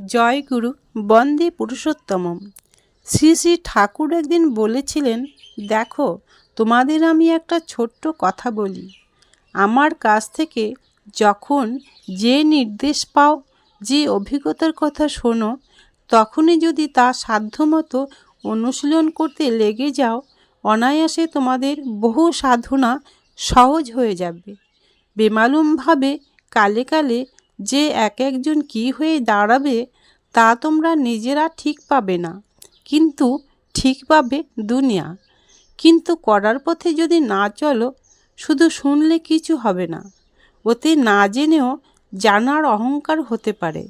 জয় গুরু, বন্দে পুরুষোত্তমম। শ্রী শ্রী ঠাকুর একদিন বলেছিলেন, দেখো, তোমাদের আমি একটা ছোট্ট কথা বলি। আমার কাছ থেকে যখন যে নির্দেশ পাও, যে অভিজ্ঞতার কথা শোনো, তখনই যদি তা সাধ্যমতো অনুশীলন করতে লেগে যাও, অনায়াসে তোমাদের বহু সাধনা সহজ হয়ে যাবে। বেমালুমভাবে কালে কালে যে এক একজন কী হয়ে দাঁড়াবে তা তোমরা নিজেরা ঠিক পাবে না, কিন্তু ঠিক পাবে দুনিয়া। কিন্তু করার পথে যদি না চলো, শুধু শুনলে কিছু হবে না। ওতে না জেনেও জানার অহংকার হতে পারে,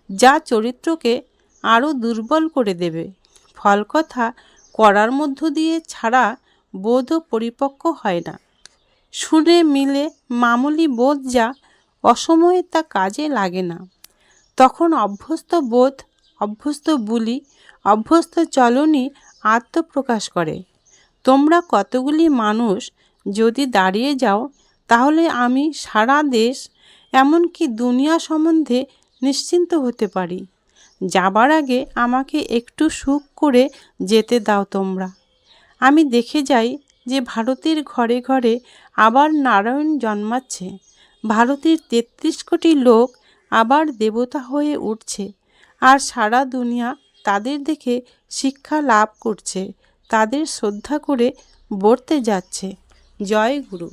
যা চরিত্রকে আরও দুর্বল করে দেবে। ফল কথা করার মধ্য দিয়ে ছাড়া বোধও পরিপক্ক হয় না। শুনে মিলে মামুলি বোধ যা অসময়ে তা কাজে লাগে না। তখন অভ্যস্ত বোধ, অভ্যস্ত বুলি, অভ্যস্ত চলনই আত্মপ্রকাশ করে। তোমরা কতগুলি মানুষ যদি দাঁড়িয়ে যাও, তাহলে আমি সারা দেশ, এমনকি দুনিয়া সম্বন্ধে নিশ্চিন্ত হতে পারি। যাবার আগে আমাকে একটু সুখ করে যেতে দাও তোমরা। আমি দেখে যাই যে ভারতের ঘরে ঘরে আবার নারায়ণ জন্মাচ্ছে। ভারতের ৩৩ কোটি লোক আবার দেবতা হয়ে উঠছে, আর সারা দুনিয়া তাদের দেখে শিক্ষা লাভ করছে, তাদের শ্রদ্ধা করে বর্তে যাচ্ছে। জয় গুরু।